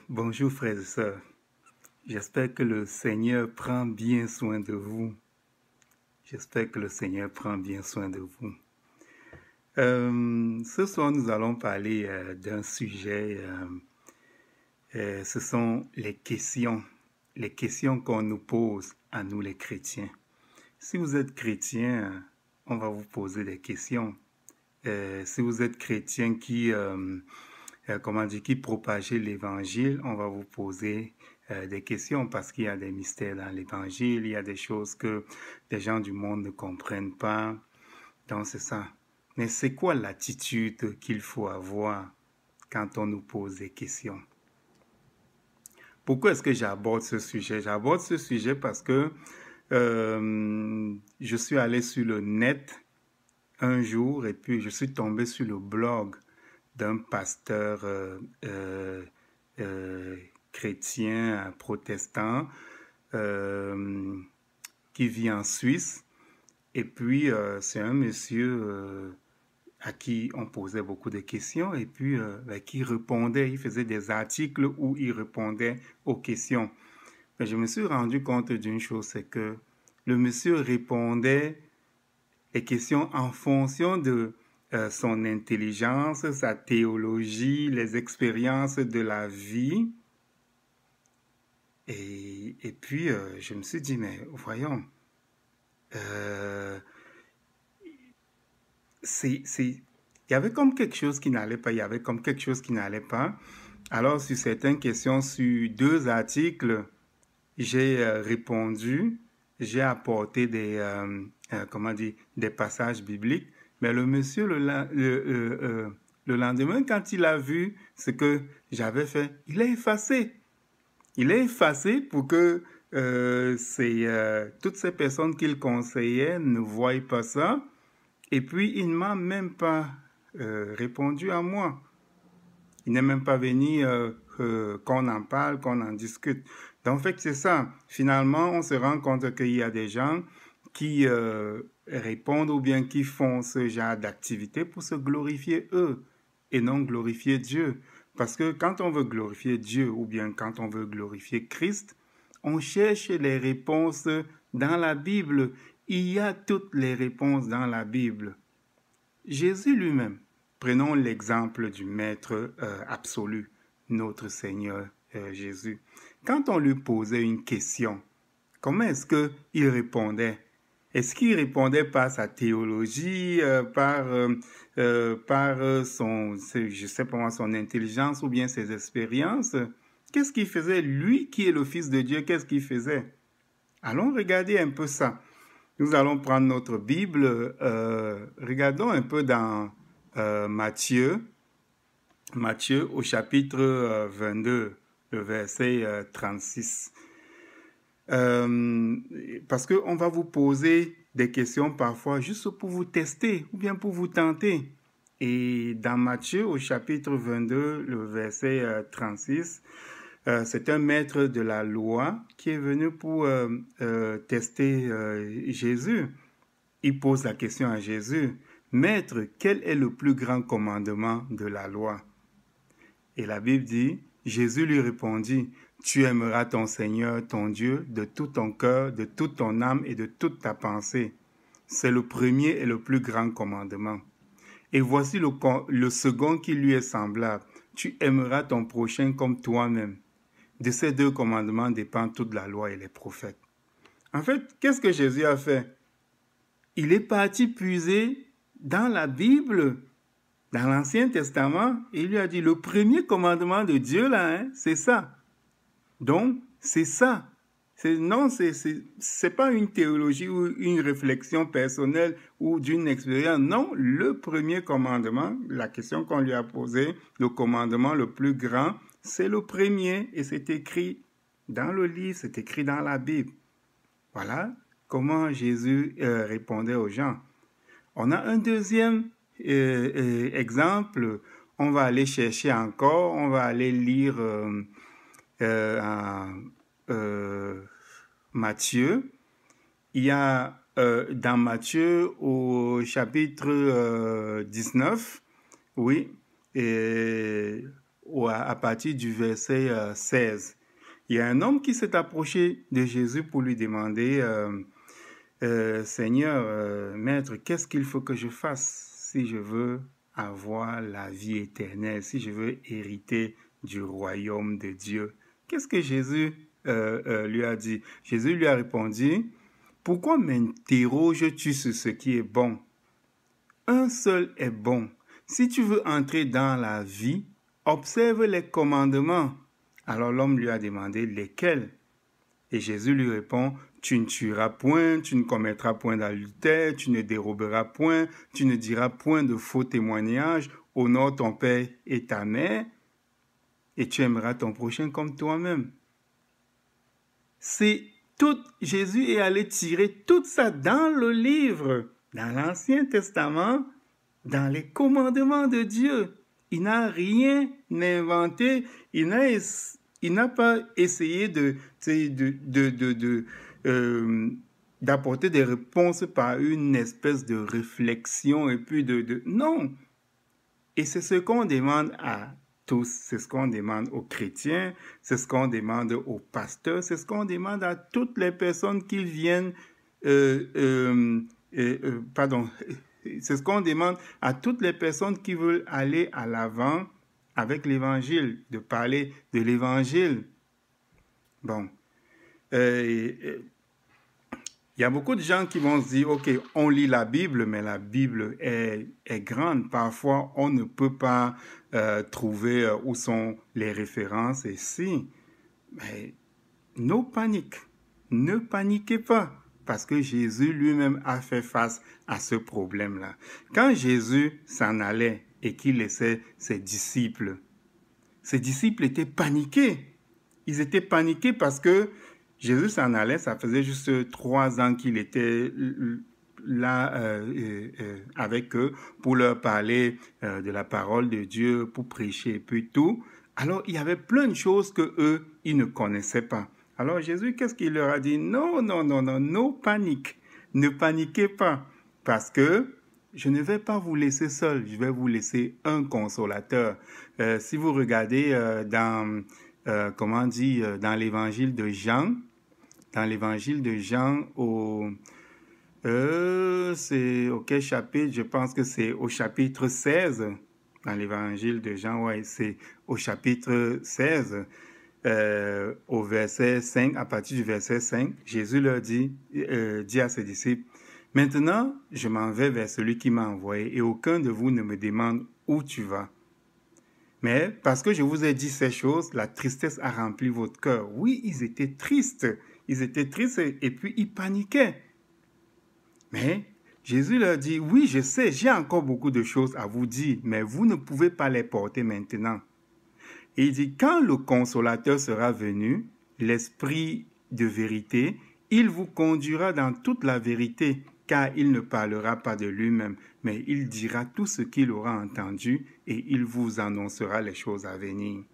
Bonjour frères et sœurs. J'espère que le Seigneur prend bien soin de vous. J'espère que le Seigneur prend bien soin de vous. Ce soir, nous allons parler d'un sujet. Ce sont les questions qu'on nous pose à nous les chrétiens. Si vous êtes chrétien, on va vous poser des questions. Si vous êtes chrétien qui propagez l'évangile, on va vous poser des questions parce qu'il y a des mystères dans l'évangile, il y a des choses que les gens du monde ne comprennent pas. Donc c'est ça. Mais c'est quoi l'attitude qu'il faut avoir quand on nous pose des questions? Pourquoi est-ce que j'aborde ce sujet? J'aborde ce sujet parce que je suis allé sur le net un jour et puis je suis tombé sur le blog d'un pasteur chrétien protestant qui vit en Suisse. Et puis, c'est un monsieur à qui on posait beaucoup de questions et puis qui répondait. Il faisait des articles où il répondait aux questions. Mais je me suis rendu compte d'une chose, c'est que le monsieur répondait les questions en fonction de son intelligence, sa théologie, les expériences de la vie. Et puis, je me suis dit, mais voyons, il y avait comme quelque chose qui n'allait pas, il y avait comme quelque chose qui n'allait pas. Alors, sur certaines questions, sur 2 articles, j'ai répondu, j'ai apporté des passages bibliques, mais le monsieur, le lendemain, quand il a vu ce que j'avais fait, il a effacé. Il a effacé pour que toutes ces personnes qu'il conseillait ne voient pas ça. Et puis, il ne m'a même pas répondu à moi. Il n'est même pas venu qu'on en parle, qu'on en discute. Donc, en fait, c'est ça. Finalement, on se rend compte qu'il y a des gens qui répondent ou bien qui font ce genre d'activité pour se glorifier eux et non glorifier Dieu. Parce que quand on veut glorifier Dieu ou bien quand on veut glorifier Christ, on cherche les réponses dans la Bible. Il y a toutes les réponses dans la Bible. Jésus lui-même, prenons l'exemple du Maître absolu, notre Seigneur Jésus. Quand on lui posait une question, comment est-ce qu'il répondait? Est-ce qu'il répondait par sa théologie, par son, je sais pas moi, son intelligence ou bien ses expériences? Qu'est-ce qu'il faisait? Lui qui est le Fils de Dieu, qu'est-ce qu'il faisait? Allons regarder un peu ça. Nous allons prendre notre Bible, regardons un peu dans Matthieu au chapitre 22, le verset 36. Parce qu'on va vous poser des questions parfois juste pour vous tester ou bien pour vous tenter. Et dans Matthieu au chapitre 22, le verset 36, c'est un maître de la loi qui est venu pour tester Jésus. Il pose la question à Jésus, « Maître, quel est le plus grand commandement de la loi ?» Et la Bible dit, Jésus lui répondit, « Tu aimeras ton Seigneur, ton Dieu, de tout ton cœur, de toute ton âme et de toute ta pensée. C'est le premier et le plus grand commandement. Et voici le second qui lui est semblable. Tu aimeras ton prochain comme toi-même. De ces 2 commandements dépend toute la loi et les prophètes. » En fait, qu'est-ce que Jésus a fait? Il est parti puiser dans la Bible, dans l'Ancien Testament, et il lui a dit, le premier commandement de Dieu, là, c'est ça. Donc, c'est ça. Non, c'est pas une théologie ou une réflexion personnelle ou d'une expérience. Non, le premier commandement, la question qu'on lui a posée, le commandement le plus grand, c'est le premier et c'est écrit dans le livre, c'est écrit dans la Bible. Voilà comment Jésus répondait aux gens. On a un deuxième exemple. On va aller chercher encore, on va aller lire Matthieu. Il y a dans Matthieu au chapitre 19, oui, et à partir du verset 16. Il y a un homme qui s'est approché de Jésus pour lui demander, Seigneur, Maître, qu'est-ce qu'il faut que je fasse si je veux avoir la vie éternelle, si je veux hériter du royaume de Dieu? Qu'est-ce que Jésus lui a dit? Jésus lui a répondu, pourquoi m'interroges-tu sur ce qui est bon? Un seul est bon. Si tu veux entrer dans la vie, observe les commandements. Alors l'homme lui a demandé lesquels. Et Jésus lui répond, tu ne tueras point, tu ne commettras point d'adultère, tu ne déroberas point, tu ne diras point de faux témoignages, honore ton père et ta mère, et tu aimeras ton prochain comme toi-même. Jésus est allé tirer tout ça dans le livre, dans l'Ancien Testament, dans les commandements de Dieu. Il n'a rien inventé, il n'a pas essayé d'apporter des réponses par une espèce de réflexion et puis non. Et c'est ce qu'on demande à tous, c'est ce qu'on demande aux chrétiens, c'est ce qu'on demande aux pasteurs, c'est ce qu'on demande à toutes les personnes qui viennent, c'est ce qu'on demande à toutes les personnes qui veulent aller à l'avant avec l'évangile, de parler de l'évangile. Bon, il y a beaucoup de gens qui vont se dire, ok, on lit la Bible, mais la Bible est grande. Parfois, on ne peut pas trouver où sont les références ici. Mais no panique, ne paniquez pas, parce que Jésus lui-même a fait face à ce problème-là. Quand Jésus s'en allait et qu'il laissait ses disciples étaient paniqués. Ils étaient paniqués parce que Jésus s'en allait, ça faisait juste 3 ans qu'il était là avec eux pour leur parler de la parole de Dieu, pour prêcher et puis tout. Alors, il y avait plein de choses que eux, ils ne connaissaient pas. Alors, Jésus, qu'est-ce qu'il leur a dit? Non, no panique. Ne paniquez pas parce que je ne vais pas vous laisser seul, je vais vous laisser un consolateur. Si vous regardez dans l'évangile de Jean, c'est au quel chapitre? Je pense que c'est au chapitre 16. Dans l'évangile de Jean, ouais, c'est au chapitre 16, au verset 5, à partir du verset 5, Jésus leur dit à ses disciples, « Maintenant, je m'en vais vers celui qui m'a envoyé, et aucun de vous ne me demande où tu vas. Mais parce que je vous ai dit ces choses, la tristesse a rempli votre cœur. » Oui, ils étaient tristes et puis ils paniquaient. Mais Jésus leur dit, oui, je sais, j'ai encore beaucoup de choses à vous dire, mais vous ne pouvez pas les porter maintenant. Et il dit, quand le consolateur sera venu, l'Esprit de vérité, il vous conduira dans toute la vérité, car il ne parlera pas de lui-même, mais il dira tout ce qu'il aura entendu et il vous annoncera les choses à venir.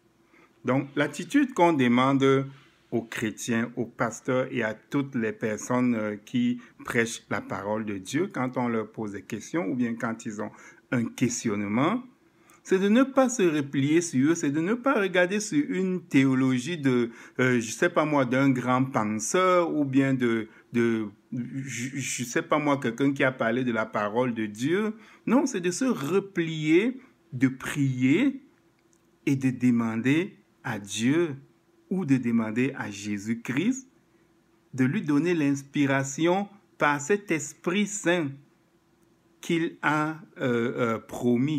Donc, l'attitude qu'on demande aux chrétiens, aux pasteurs et à toutes les personnes qui prêchent la parole de Dieu quand on leur pose des questions ou bien quand ils ont un questionnement, c'est de ne pas se replier sur eux, c'est de ne pas regarder sur une théologie de, je sais pas moi, d'un grand penseur ou bien je sais pas moi, quelqu'un qui a parlé de la parole de Dieu. Non, c'est de se replier, de prier et de demander à Dieu ou de demander à Jésus-Christ de lui donner l'inspiration par cet Esprit Saint qu'il a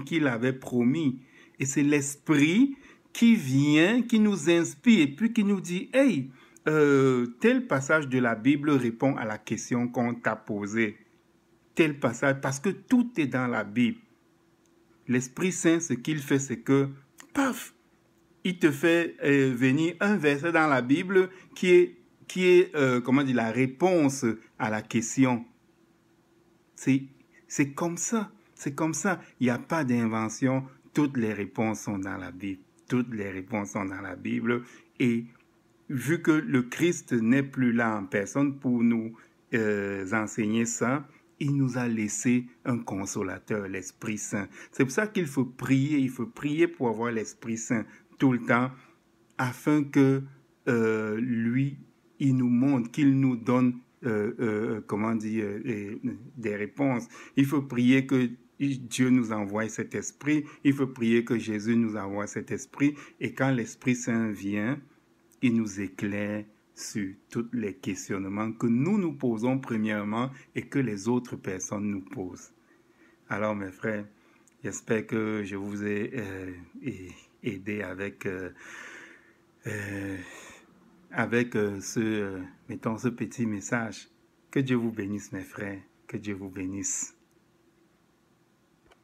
qu'il avait promis. Et c'est l'Esprit qui vient, qui nous inspire et puis qui nous dit, « Hey, tel passage de la Bible répond à la question qu'on t'a posée. » Tel passage, parce que tout est dans la Bible. L'Esprit Saint, ce qu'il fait, c'est que, paf, il te fait venir un verset dans la Bible qui est la réponse à la question. C'est comme ça. Il n'y a pas d'invention. Toutes les réponses sont dans la Bible. Et vu que le Christ n'est plus là en personne pour nous enseigner ça, il nous a laissé un consolateur, l'Esprit Saint. C'est pour ça qu'il faut prier. Il faut prier pour avoir l'Esprit Saint. tout le temps, afin que lui, il nous montre, qu'il nous donne, des réponses. Il faut prier que Dieu nous envoie cet esprit. Il faut prier que Jésus nous envoie cet esprit. Et quand l'Esprit Saint vient, il nous éclaire sur tous les questionnements que nous nous posons premièrement et que les autres personnes nous posent. Alors, mes frères, j'espère que je vous ai aidé avec ce petit message. Que Dieu vous bénisse, mes frères. Que Dieu vous bénisse.